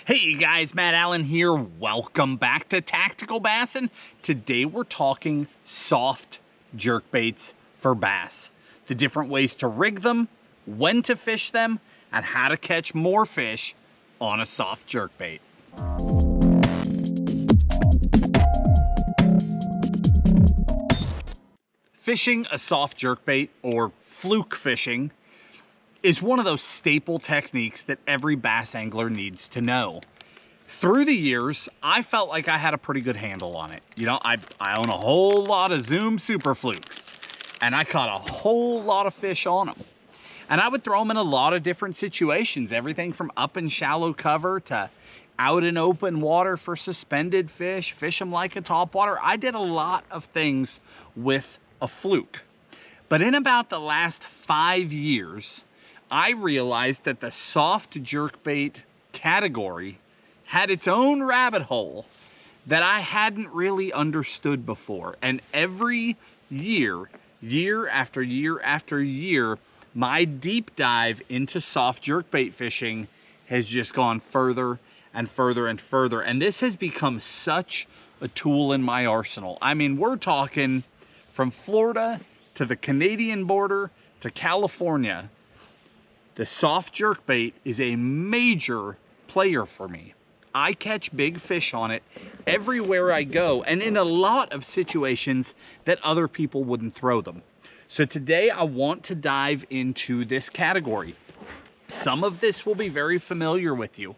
Hey you guys, Matt Allen here. Welcome back to Tactical Bassin. Today we're talking soft jerkbaits for bass. The different ways to rig them, when to fish them, and how to catch more fish on a soft jerkbait. Fishing a soft jerkbait, or fluke fishing, is one of those staple techniques that every bass angler needs to know. Through the years, I felt like I had a pretty good handle on it. You know, I own a whole lot of Zoom Super Flukes, and I caught a whole lot of fish on them. And I would throw them in a lot of different situations, everything from up in shallow cover to out in open water for suspended fish, fish them like a topwater. I did a lot of things with a fluke. But in about the last 5 years, I realized that the soft jerkbait category had its own rabbit hole that I hadn't really understood before. And every year, year after year after year, my deep dive into soft jerkbait fishing has just gone further and further and further. And this has become such a tool in my arsenal. I mean, we're talking from Florida to the Canadian border to California. The soft jerkbait is a major player for me. I catch big fish on it everywhere I go, and in a lot of situations that other people wouldn't throw them. So today I want to dive into this category. Some of this will be very familiar with you.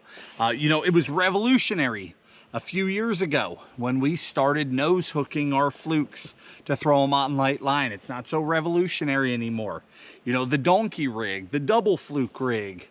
You know, it was revolutionary a few years ago when we started nose hooking our flukes to throw them on light line. It's not so revolutionary anymore. You know, the donkey rig, the double fluke rig,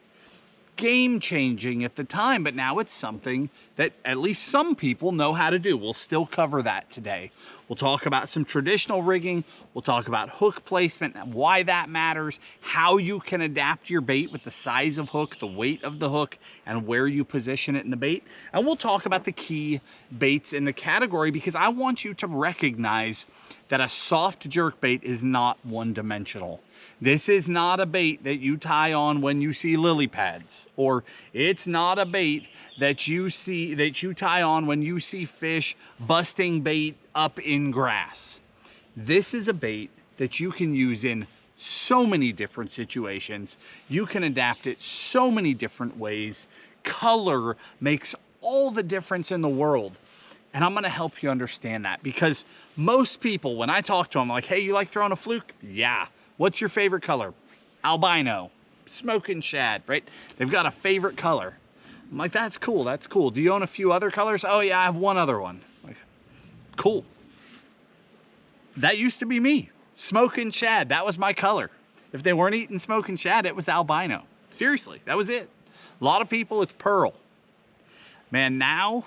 game changing at the time, but now it's something that at least some people know how to do. We'll still cover that today. We'll talk about some traditional rigging. We'll talk about hook placement and why that matters, how you can adapt your bait with the size of hook, the weight of the hook, and where you position it in the bait. And we'll talk about the key baits in the category, because I want you to recognize that a soft jerkbait is not one-dimensional. This is not a bait that you tie on when you see lily pads, or it's not a bait that you tie on when you see fish busting bait up in grass. This is a bait that you can use in so many different situations. You can adapt it so many different ways. Color makes all the difference in the world. And I'm gonna help you understand that, because most people, when I talk to them, like, hey, you like throwing a fluke? Yeah. What's your favorite color? Albino, smoking shad, right? They've got a favorite color. I'm like, that's cool, that's cool. Do you own a few other colors? Oh yeah, I have one other one. Like, cool. That used to be me. Smoking shad, that was my color. If they weren't eating smoking shad, it was albino. Seriously, that was it. A lot of people, it's pearl. Man, now,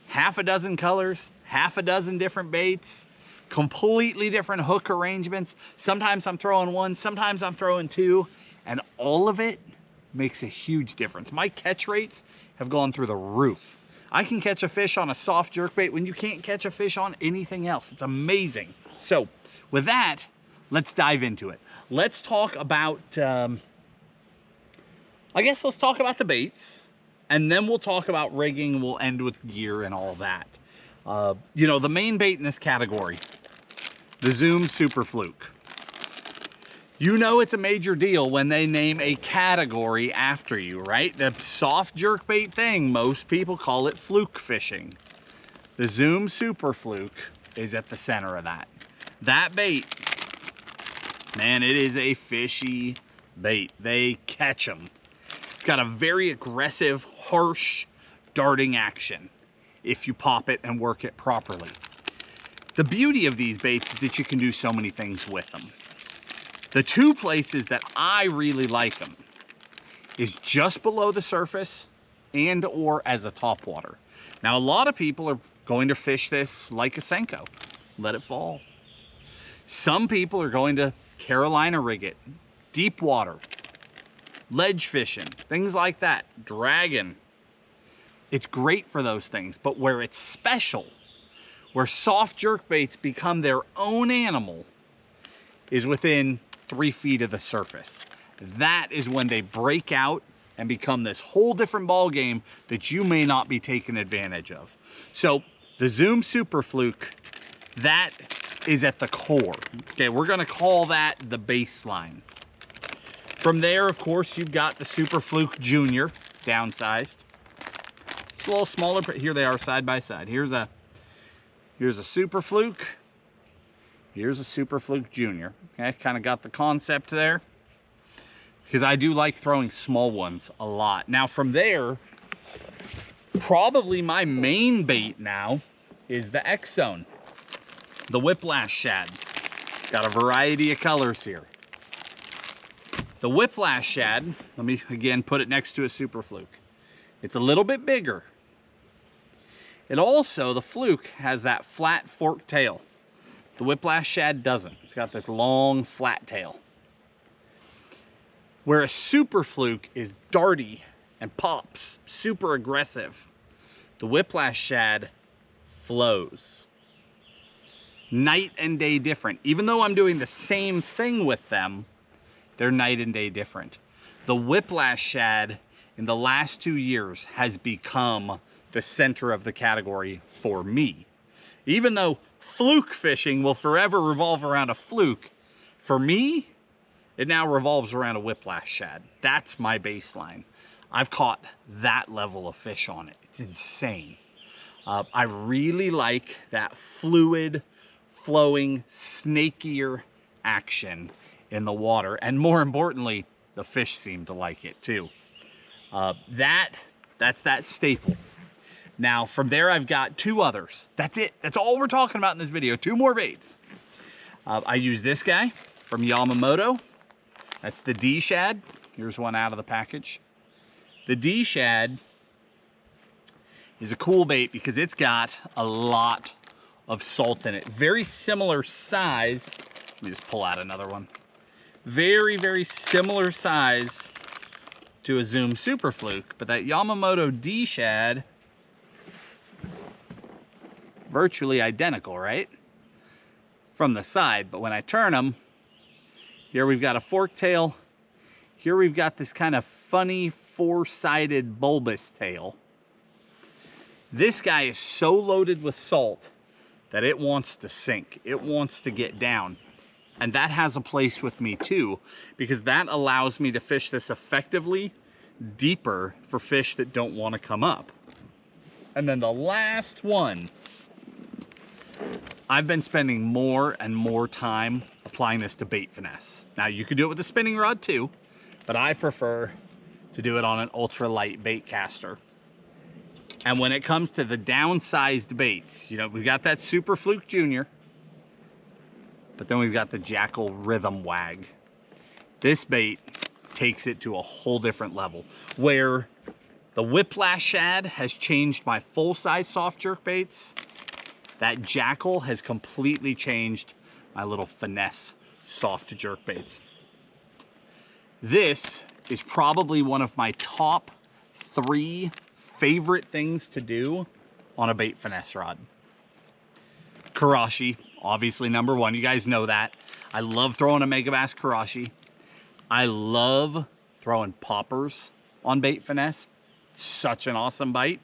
half a dozen colors, half a dozen different baits, completely different hook arrangements. Sometimes I'm throwing one, sometimes I'm throwing two, and all of it makes a huge difference. My catch rates have gone through the roof. I can catch a fish on a soft jerkbait when you can't catch a fish on anything else. It's amazing. So with that, let's dive into it. Let's talk about, I guess let's talk about the baits, and then we'll talk about rigging. We'll end with gear and all that. You know, the main bait in this category, the Zoom Super Fluke. You know it's a major deal when they name a category after you, right? The soft jerkbait thing, most people call it fluke fishing. The Zoom Super Fluke is at the center of that. That bait, man, it is a fishy bait. They catch them. It's got a very aggressive, harsh darting action if you pop it and work it properly. The beauty of these baits is that you can do so many things with them. The two places that I really like them is just below the surface and or as a topwater. Now, a lot of people are going to fish this like a Senko, let it fall. Some people are going to Carolina rig it, deep water, ledge fishing, things like that, dragon. It's great for those things, but where it's special, where soft jerkbaits become their own animal, is within 3 feet of the surface. That is when they break out and become this whole different ball game that you may not be taking advantage of. So the Zoom Super Fluke, that is at the core. Okay, we're gonna call that the baseline. From there, of course, you've got the Super Fluke Junior, downsized. It's a little smaller, but here they are side by side. Here's a Super Fluke. Here's a Super Fluke Junior. Okay, kind of got the concept there, because I do like throwing small ones a lot. Now from there, probably my main bait now is the X-Zone, the Whiplash Shad. Got a variety of colors here. The Whiplash Shad, let me again put it next to a Super Fluke. It's a little bit bigger. It also, the Fluke has that flat forked tail. The Whiplash Shad doesn't. It's got this long flat tail. Where a Super Fluke is darty and pops, super aggressive, the Whiplash Shad flows. Night and day different. Even though I'm doing the same thing with them, they're night and day different. The Whiplash Shad in the last 2 years has become the center of the category for me. Even though fluke fishing will forever revolve around a fluke, for me, it now revolves around a Whiplash Shad. That's my baseline. I've caught that level of fish on it. It's insane. I really like that fluid, flowing, snakier action in the water. And more importantly, the fish seem to like it too. That's that staple. Now from there, I've got 2 others. That's it. That's all we're talking about in this video. 2 more baits. I use this guy from Yamamoto. That's the D Shad. Here's one out of the package. The D Shad is a cool bait because it's got a lot of salt in it. Very similar size. Let me just pull out another one. Very, very similar size to a Zoom Super Fluke, but that Yamamoto D Shad, virtually identical, right? From the side, but when I turn them, here we've got a fork tail. Here we've got this kind of funny 4-sided bulbous tail. This guy is so loaded with salt that it wants to sink. It wants to get down. And that has a place with me too, because that allows me to fish this effectively deeper for fish that don't want to come up. And then the last one, I've been spending more and more time applying this to bait finesse. Now you could do it with a spinning rod too, but I prefer to do it on an ultralight bait caster. And when it comes to the downsized baits, you know, we've got that Super Fluke Junior, but then we've got the Jackal Rhythm Wag. This bait takes it to a whole different level, where the Whiplash Shad has changed my full-size soft jerk baits. That Jackal has completely changed my little finesse soft jerk baits. This is probably one of my top 3 favorite things to do on a bait finesse rod. Karashi, obviously number 1. You guys know that. I love throwing a Megabass Karashi. I love throwing poppers on bait finesse. Such an awesome bite.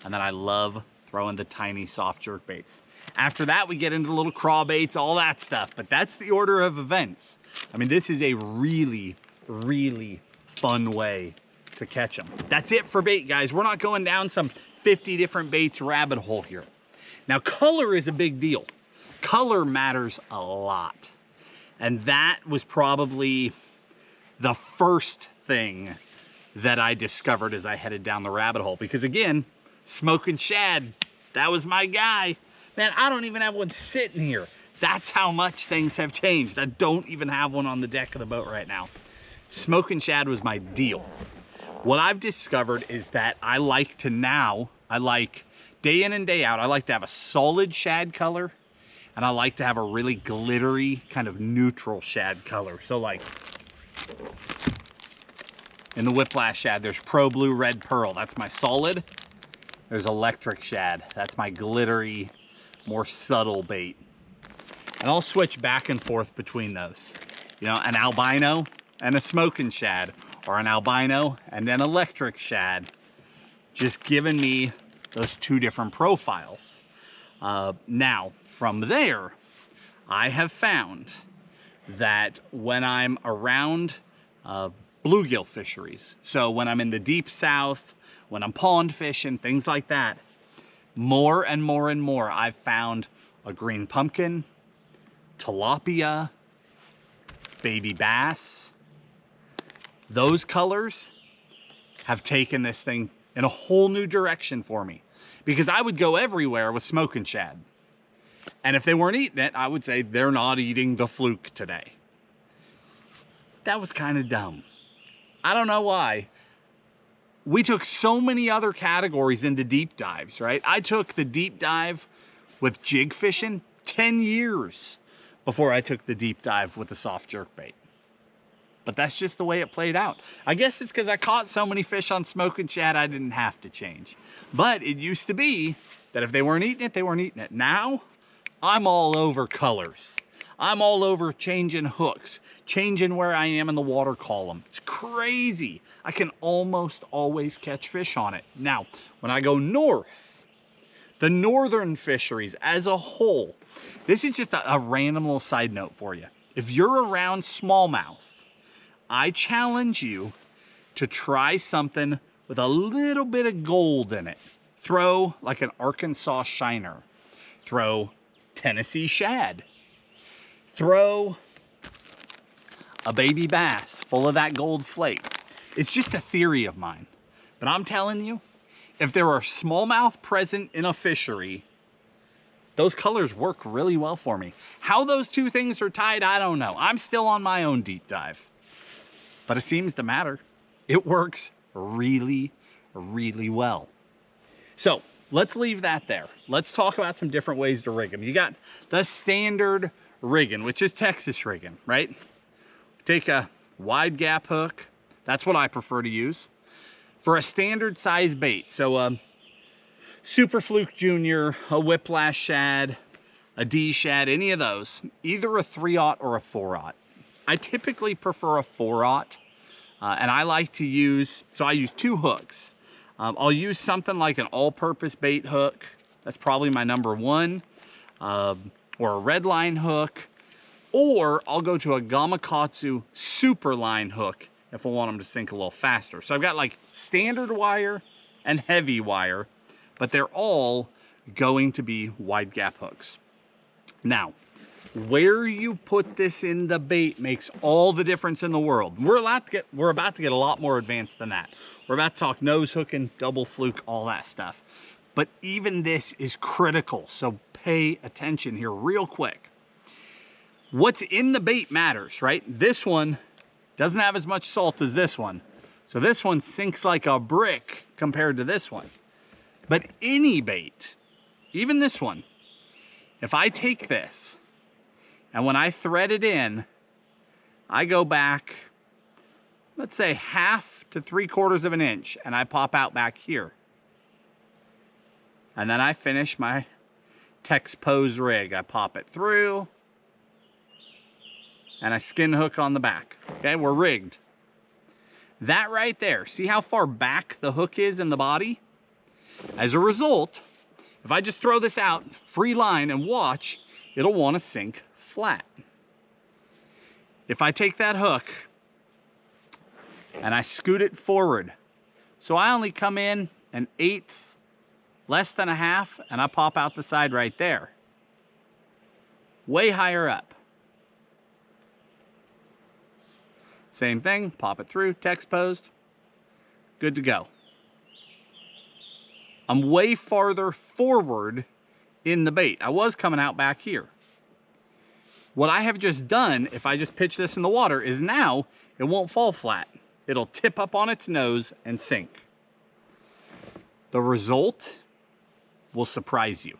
And then I love throwing the tiny soft jerk baits. After that, we get into the little craw baits, all that stuff. But that's the order of events. I mean, this is a really, really fun way to catch them. That's it for bait, guys. We're not going down some 50 different baits rabbit hole here. Now, color is a big deal. Color matters a lot. And that was probably the first thing that I discovered as I headed down the rabbit hole. Because again, smoking shad, that was my guy. Man, I don't even have one sitting here. That's how much things have changed. I don't even have one on the deck of the boat right now. Smoking shad was my deal. What I've discovered is that I like day in and day out, I like to have a solid shad color, and I like to have a really glittery, kind of neutral shad color. So like, in the Whiplash Shad, there's Pro Blue Red Pearl. That's my solid. There's Electric Shad. That's my glittery, more subtle bait. And I'll switch back and forth between those. You know, an albino and a smoking shad, or an albino and then electric shad, just giving me those two different profiles. Now, from there, I have found that when I'm around bluegill fisheries, so when I'm in the deep south, when I'm pond fishing, things like that, more and more and more, I've found a green pumpkin, tilapia, baby bass. Those colors have taken this thing in a whole new direction for me, because I would go everywhere with smoking shad. And if they weren't eating it, I would say they're not eating the fluke today. That was kind of dumb. I don't know why. We took so many other categories into deep dives, right? I took the deep dive with jig fishing 10 years before I took the deep dive with the soft jerkbait. But that's just the way it played out. I guess it's because I caught so many fish on smoking shad, I didn't have to change. But it used to be that if they weren't eating it, they weren't eating it. Now, I'm all over colors. I'm all over changing hooks, changing where I am in the water column. It's crazy. I can almost always catch fish on it. Now, when I go north, the northern fisheries as a whole, this is just a random little side note for you. If you're around smallmouth, I challenge you to try something with a little bit of gold in it. Throw like an Arkansas shiner. Throw Tennessee shad. Throw a baby bass full of that gold flake. It's just a theory of mine. But I'm telling you, if there are smallmouth present in a fishery, those colors work really well for me. How those two things are tied, I don't know. I'm still on my own deep dive. But it seems to matter. It works really, really well. So let's leave that there. Let's talk about some different ways to rig them. You got the standard rigging, which is Texas rigging, right? Take a wide gap hook. That's what I prefer to use for a standard size bait. So Super Fluke Junior, a Whiplash shad, a D shad, any of those, either a 3/0 or a 4/0. I typically prefer a 4/0, and I like to use, so I use two hooks. I'll use something like an all-purpose bait hook. That's probably my number one, or a red line hook, or I'll go to a Gamakatsu super line hook if I want them to sink a little faster. So I've got like standard wire and heavy wire, but they're all going to be wide gap hooks. Now, where you put this in the bait makes all the difference in the world. We're about to get a lot more advanced than that. We're about to talk nose hooking, double fluke, all that stuff. But even this is critical, so pay attention here real quick. What's in the bait matters, right? This one doesn't have as much salt as this one. So this one sinks like a brick compared to this one. But any bait, even this one, if I take this and when I thread it in, I go back, let's say 1/2 to 3/4 of an inch, and I pop out back here. And then I finish my Tex Pose rig. I pop it through, and I skin hook on the back. Okay, we're rigged. That right there, see how far back the hook is in the body? As a result, if I just throw this out, free line, and watch, it'll want to sink flat. If I take that hook and I scoot it forward, so I only come in 1/8, less than 1/2, and I pop out the side right there. Way higher up. Same thing, pop it through, Tex posed, good to go. I'm way farther forward in the bait. I was coming out back here. What I have just done, if I just pitch this in the water, is now it won't fall flat. It'll tip up on its nose and sink. The result will surprise you.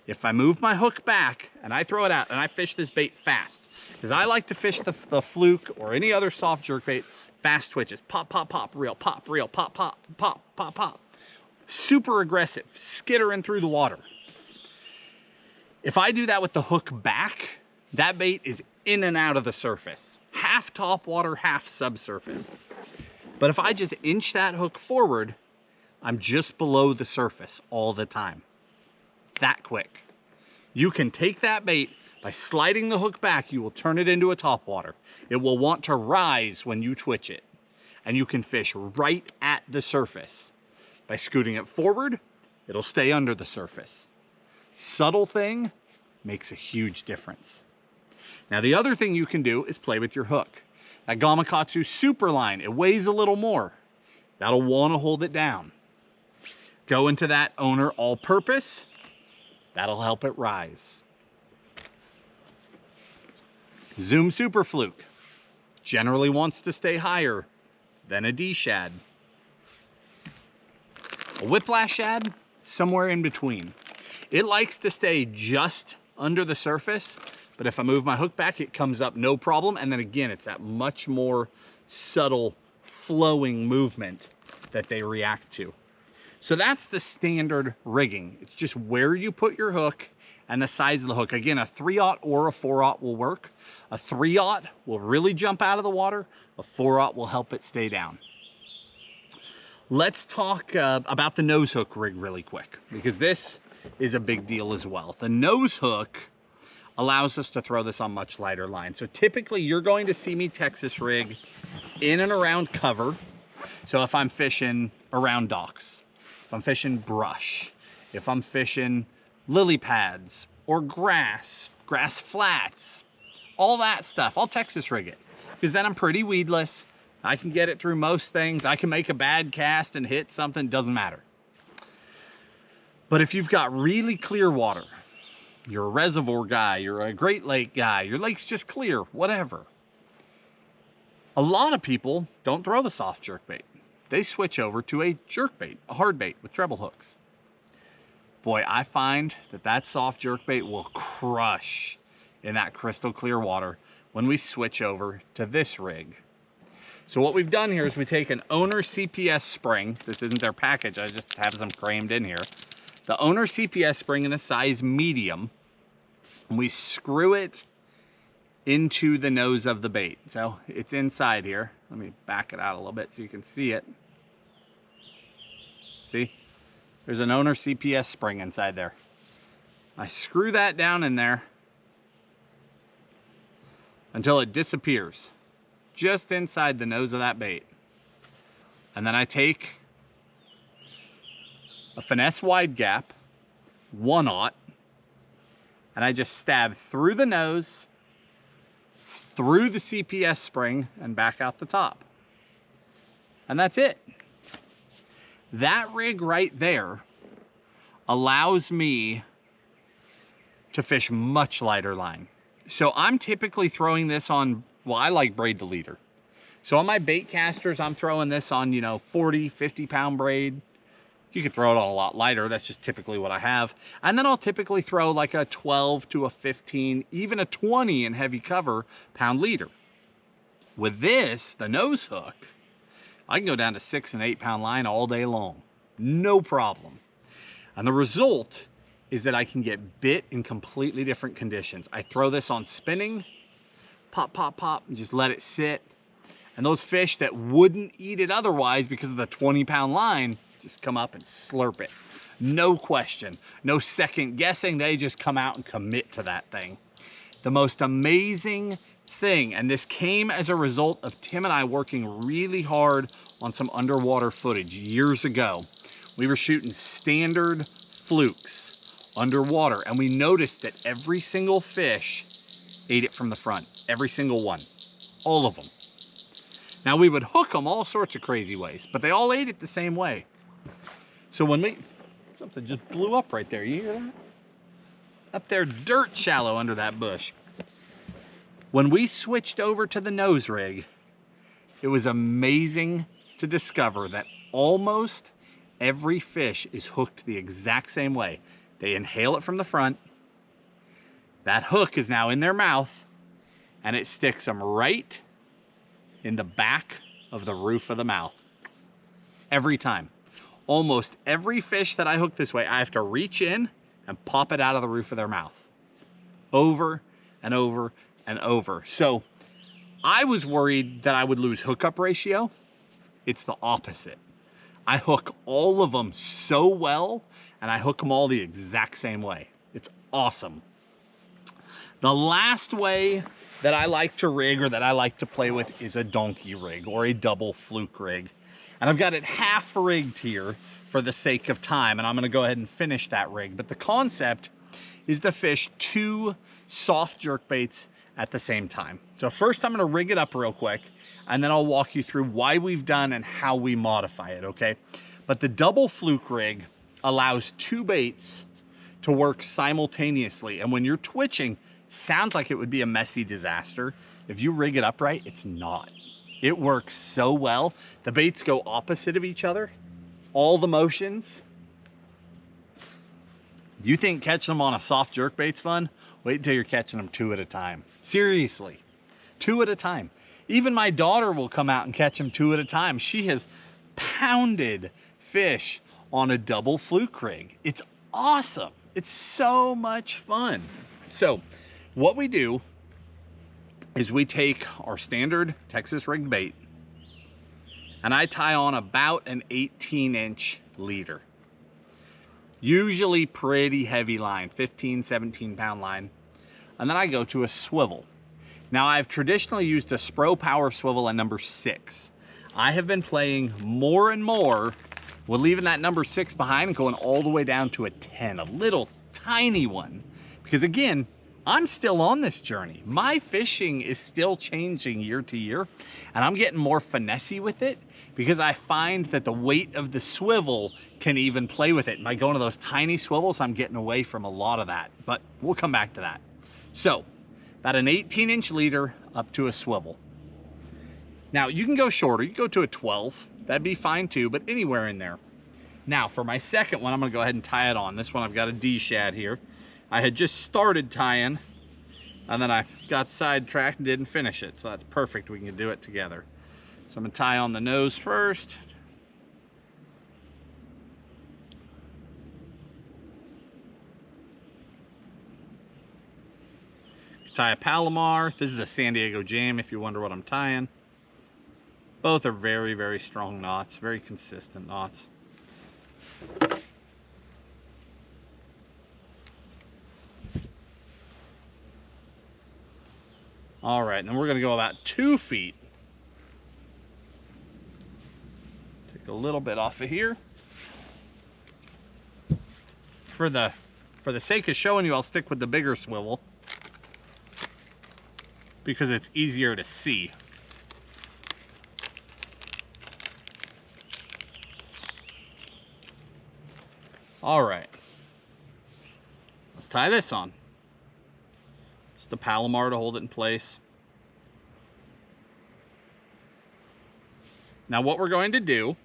If I move my hook back and I throw it out and I fish this bait fast, because I like to fish the fluke or any other soft jerkbait, fast twitches, pop, pop, pop, reel, pop, pop, pop, pop, pop. Super aggressive, skittering through the water. If I do that with the hook back, that bait is in and out of the surface. Half top water, half subsurface. But if I just inch that hook forward, I'm just below the surface all the time. That quick. You can take that bait, by sliding the hook back, you will turn it into a topwater. It will want to rise when you twitch it. And you can fish right at the surface. By scooting it forward, it'll stay under the surface. Subtle thing makes a huge difference. Now the other thing you can do is play with your hook. That Gamakatsu Superline, it weighs a little more. That'll want to hold it down. Go into that owner all-purpose. That'll help it rise. Zoom Super Fluke generally wants to stay higher than a D shad. A whiplash shad, somewhere in between. It likes to stay just under the surface, but if I move my hook back, it comes up no problem. And then again, it's that much more subtle flowing movement that they react to. So that's the standard rigging. It's just where you put your hook and the size of the hook. Again, a 3/0 or a 4/0 will work. A 3/0 will really jump out of the water. A 4/0 will help it stay down. Let's talk about the nose hook rig really quick, because this is a big deal as well. The nose hook allows us to throw this on much lighter line. So typically you're going to see me Texas rig in and around cover. So if I'm fishing around docks, if I'm fishing brush, if I'm fishing lily pads or grass flats, all that stuff, I'll Texas rig it, because then I'm pretty weedless. I can get it through most things. I can make a bad cast and hit something, doesn't matter. But if you've got really clear water, you're a reservoir guy, you're a Great Lake guy, your lake's just clear, whatever. A lot of people don't throw the soft jerkbait. They switch over to a jerkbait, a hard bait with treble hooks. Boy, I find that that soft jerkbait will crush in that crystal clear water when we switch over to this rig. So what we've done here is we take an Owner CPS spring. This isn't their package, I just have some crammed in here. The Owner CPS spring in a size medium, and we screw it into the nose of the bait. So it's inside here. Let me back it out a little bit so you can see it. See? There's an Owner CPS spring inside there. I screw that down in there until it disappears, just inside the nose of that bait. And then I take a finesse wide gap, 1/0, and I just stab through the nose, through the CPS spring, and back out the top. And that's it. That rig right there allows me to fish much lighter line. So I'm typically throwing this on, well, I like braid to leader. So on my bait casters, I'm throwing this on, 40, 50 pound braid. You could throw it on a lot lighter. That's just typically what I have. And then I'll typically throw like a 12 to a 15, even a 20 in heavy cover pound leader. With this, the nose hook, I can go down to 6 and 8 pound line all day long. No problem. And the result is that I can get bit in completely different conditions. I throw this on spinning, pop, pop, pop, and just let it sit. And those fish that wouldn't eat it otherwise because of the 20 pound line, just come up and slurp it. No question, no second guessing, they just come out and commit to that thing. The most amazing thing, and this came as a result of Tim and I working really hard on some underwater footage years ago. We were shooting standard flukes underwater, and we noticed that every single fish ate it from the front. Every single one, all of them. Now we would hook them all sorts of crazy ways, but they all ate it the same way. So when something just blew up right there, you hear that? Up there, dirt shallow under that bush. When we switched over to the nose rig, it was amazing to discover that almost every fish is hooked the exact same way. They inhale it from the front. That hook is now in their mouth, and it sticks them right in the back of the roof of the mouth. Every time. Almost every fish that I hook this way, I have to reach in and pop it out of the roof of their mouth. Over and over and over. So I was worried that I would lose hookup ratio. it's the opposite. I hook all of them so well, and I hook them all the exact same way. It's awesome. The last way that I like to rig, or that I like to play with, is a donkey rig or a double fluke rig. And I've got it half rigged here for the sake of time, and I'm gonna go ahead and finish that rig. But the concept is to fish 2 soft jerkbaits at the same time. So first I'm gonna rig it up real quick, and then I'll walk you through why we've done and how we modify it, okay? But the double fluke rig allows 2 baits to work simultaneously. And when you're twitching, sounds like it would be a messy disaster. If you rig it up right, it's not. It works so well. The baits go opposite of each other. All the motions. You think catching them on a soft jerkbait's fun? Wait until you're catching them 2 at a time. Seriously, 2 at a time. Even my daughter will come out and catch them 2 at a time. She has pounded fish on a double fluke rig. It's awesome. It's so much fun. So what we do is we take our standard Texas rigged bait, and I tie on about an 18-inch leader. Usually pretty heavy line, 15, 17-pound line. And then I go to a swivel. Now, I've traditionally used a Spro Power swivel and number 6. I have been playing more and more with leaving that number 6 behind and going all the way down to a 10, a little tiny one. Because again, I'm still on this journey. My fishing is still changing year to year, and I'm getting more finessey with it because I find that the weight of the swivel can even play with it. And by going to those tiny swivels, I'm getting away from a lot of that, but we'll come back to that. So, about an 18-inch leader up to a swivel. Now, you can go shorter. You can go to a 12. That'd be fine too, but anywhere in there. Now, for my second one, I'm gonna go ahead and tie it on. This one, I've got a D-shad here. I had just started tying, and then I got sidetracked and didn't finish it. So that's perfect, we can do it together. So I'm gonna tie on the nose first. Tie a Palomar. This is a San Diego Jam, if you wonder what I'm tying. Both are very, very strong knots, very consistent knots. All right, and then we're gonna go about 2 feet. Take a little bit off of here. For the sake of showing you, I'll stick with the bigger swivel because it's easier to see. All right, let's tie this on. Just the Palomar to hold it in place. Now what we're going to do,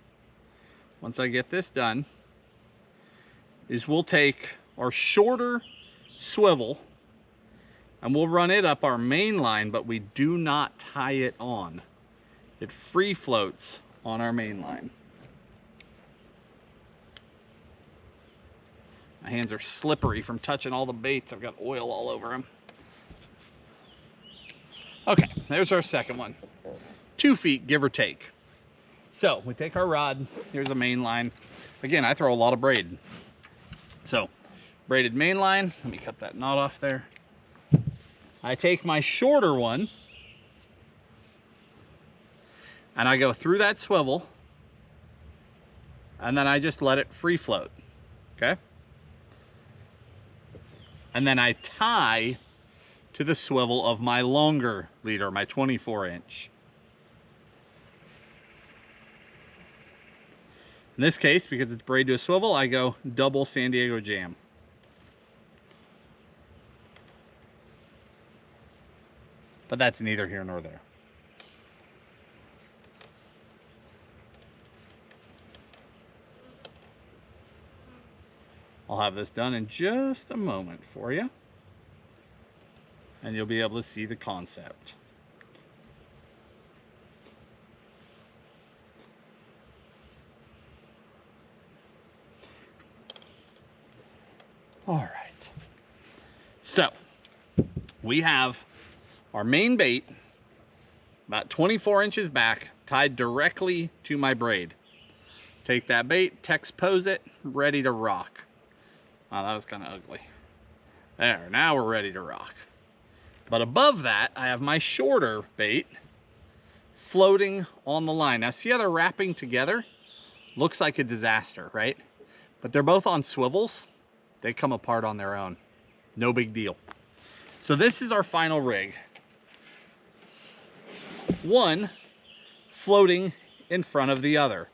once I get this done, is we'll take our shorter swivel and we'll run it up our main line, but we do not tie it on. It free floats on our main line. My hands are slippery from touching all the baits. I've got oil all over them. Okay, there's our second one. 2 feet, give or take. So we take our rod. Here's a main line. Again, I throw a lot of braid. So braided main line. Let me cut that knot off there. I take my shorter one and I go through that swivel, and then I just let it free float. Okay? And then I tie to the swivel of my longer leader, my 24-inch. In this case, because it's braided to a swivel, I go double San Diego Jam. But that's neither here nor there. I'll have this done in just a moment for you, and you'll be able to see the concept. All right, so we have our main bait about 24 inches back, tied directly to my braid. Take that bait, text pose it, ready to rock. Oh, that was kind of ugly. There, now we're ready to rock. But above that, I have my shorter bait floating on the line. Now see how they're wrapping together? Looks like a disaster, right? But they're both on swivels. They come apart on their own. No big deal. So this is our final rig. One floating in front of the other.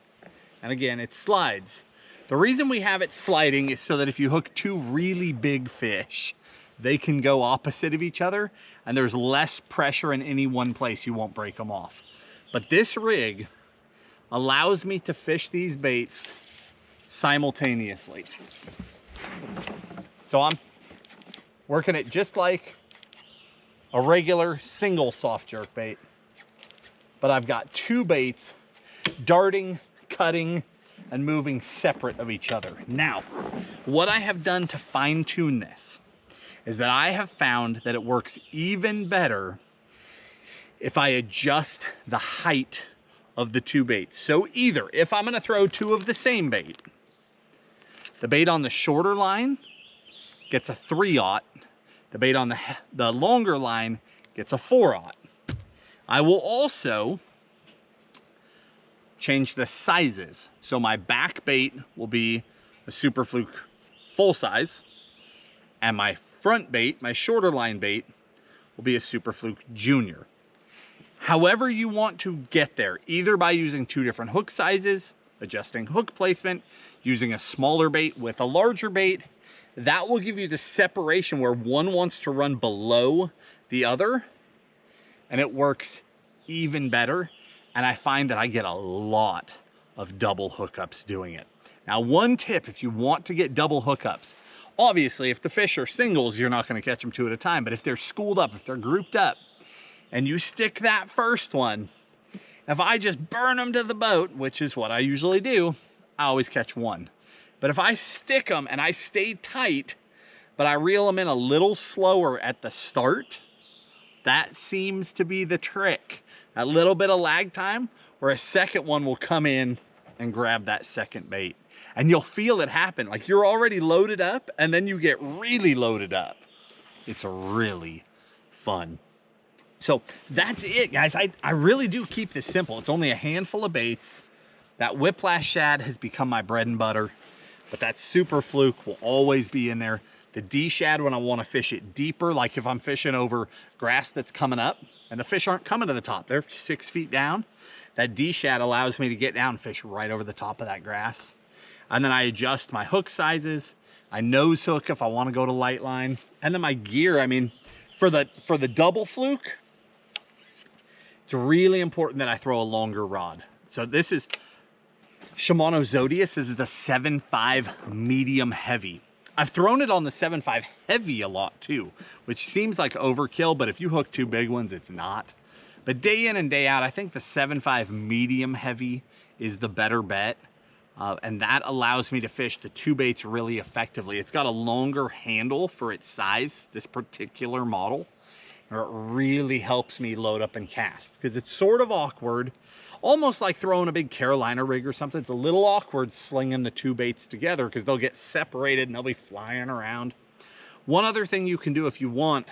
And again, it slides. The reason we have it sliding is so that if you hook two really big fish, they can go opposite of each other and there's less pressure in any one place. You won't break them off. But this rig allows me to fish these baits simultaneously. So I'm working it just like a regular single soft jerk bait, but I've got two baits darting, cutting, and moving separate of each other. Now, what I have done to fine tune this is that I have found that it works even better if I adjust the height of the two baits. So either if I'm gonna throw two of the same bait, the bait on the shorter line gets a 3/0. The bait on the longer line gets a 4/0. I will also change the sizes. So my back bait will be a Super Fluke full size, and my front bait, my shorter line bait, will be a Super Fluke Junior. However you want to get there, either by using two different hook sizes, adjusting hook placement, using a smaller bait with a larger bait, that will give you the separation where one wants to run below the other, and it works even better. And I find that I get a lot of double hookups doing it. Now, one tip, if you want to get double hookups, obviously if the fish are singles, you're not gonna catch them two at a time, but if they're schooled up, if they're grouped up, and you stick that first one, if I just burn them to the boat, which is what I usually do, I always catch one. But if I stick them and I stay tight, but I reel them in a little slower at the start, that seems to be the trick. A little bit of lag time where a second one will come in and grab that second bait. And you'll feel it happen. Like you're already loaded up and then you get really loaded up. It's really fun. So that's it, guys. I really do keep this simple. It's only a handful of baits. That whiplash shad has become my bread and butter, but that Super Fluke will always be in there. The D shad when I want to fish it deeper, like if I'm fishing over grass that's coming up and the fish aren't coming to the top, they're 6 feet down. That D shad allows me to get down and fish right over the top of that grass. And then I adjust my hook sizes. I nose hook if I want to go to light line. And then my gear, I mean, for the double fluke, it's really important that I throw a longer rod. So this is Shimano Zodius. This is the 7.5 medium heavy. I've thrown it on the 7.5 heavy a lot too, which seems like overkill, but if you hook two big ones, it's not. But day in and day out, I think the 7.5 medium heavy is the better bet. And that allows me to fish the two baits really effectively. It's got a longer handle for its size, this particular model. It really helps me load up and cast because it's sort of awkward, almost like throwing a big Carolina rig or something. It's a little awkward slinging the two baits together because they'll get separated and they'll be flying around. One other thing you can do if you want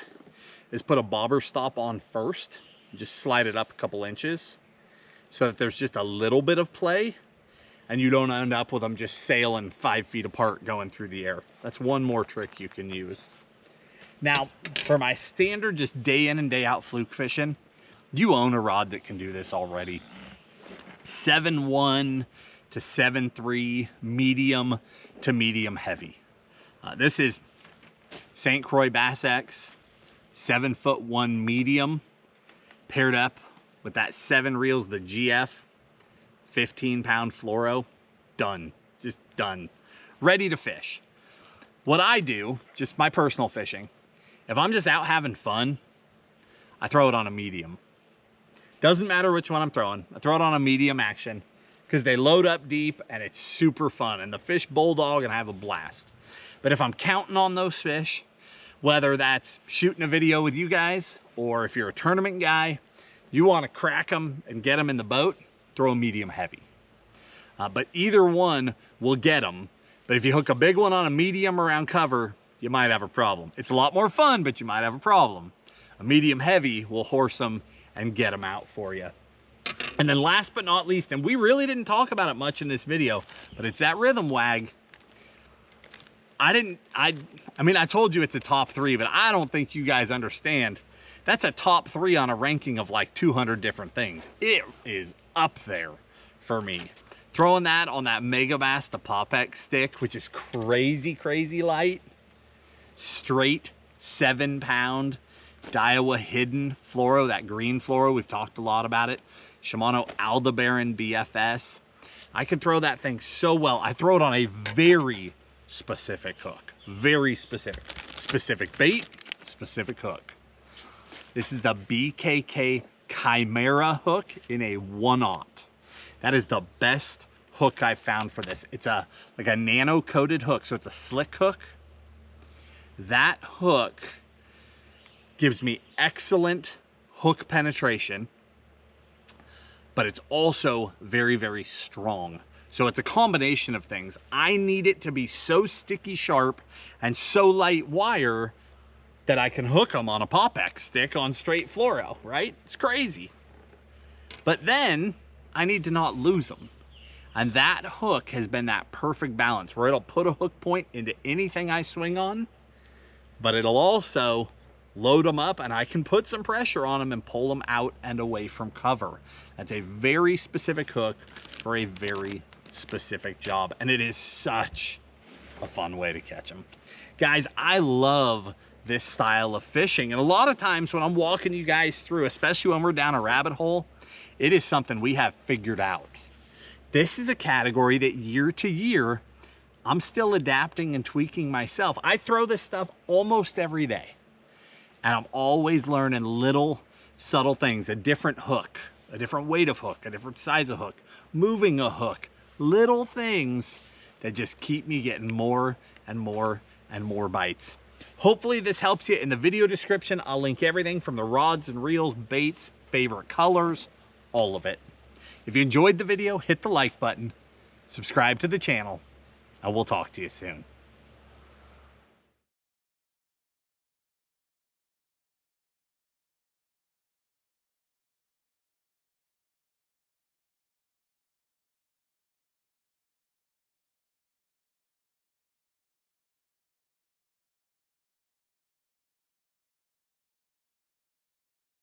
is put a bobber stop on first. Just slide it up a couple inches so that there's just a little bit of play and you don't end up with them just sailing 5 feet apart going through the air. That's one more trick you can use. Now, for my standard just day in and day out fluke fishing, you own a rod that can do this already. 7.1 to 7.3, medium to medium heavy. This is St. Croix Bass X, 7'1" medium, paired up with that 7 reels, the GF, 15-pound fluoro. Done, just done. Ready to fish. What I do, just my personal fishing, if I'm just out having fun, I throw it on a medium. Doesn't matter which one I'm throwing. I throw it on a medium action because they load up deep and it's super fun. And the fish bulldog and I have a blast. But if I'm counting on those fish, whether that's shooting a video with you guys or if you're a tournament guy, You want to crack them and get them in the boat, throw a medium heavy. But either one will get them. But if you hook a big one on a medium around cover, you might have a problem. It's a lot more fun, but you might have a problem. A medium heavy will horse them and get them out for you. And then last but not least, and we really didn't talk about it much in this video, but it's that rhythm wag. I mean, I told you it's a top 3, but I don't think you guys understand. That's a top 3 on a ranking of like 200 different things. It is up there for me. Throwing that on that Megabass, the Popex stick, which is crazy, crazy light. Straight 7-pound Daiwa Hidden fluoro, that green fluoro. We've talked a lot about it. Shimano Aldebaran BFS. I could throw that thing so well. I throw it on a very specific hook. Very specific. Specific bait, specific hook. This is the BKK Chimera hook in a 1/0. That is the best hook I've found for this. It's like a nano coated hook, so it's a slick hook. That hook gives me excellent hook penetration, but it's also very, very strong. So it's a combination of things. I need it to be so sticky sharp and so light wire that I can hook them on a Popex stick on straight fluoro, right? It's crazy. But then I need to not lose them. And that hook has been that perfect balance where it'll put a hook point into anything I swing on, but it'll also load them up and I can put some pressure on them and pull them out and away from cover. That's a very specific hook for a very specific job. And it is such a fun way to catch them. Guys, I love this style of fishing. And a lot of times when I'm walking you guys through, especially when we're down a rabbit hole, it is something we have figured out. This is a category that year to year, I'm still adapting and tweaking myself. I throw this stuff almost every day. And I'm always learning little subtle things, a different hook, a different weight of hook, a different size of hook, moving a hook, little things that just keep me getting more and more and more bites. Hopefully this helps you. In the video description, I'll link everything from the rods and reels, baits, favorite colors, all of it. If you enjoyed the video, hit the like button, subscribe to the channel, and we'll talk to you soon.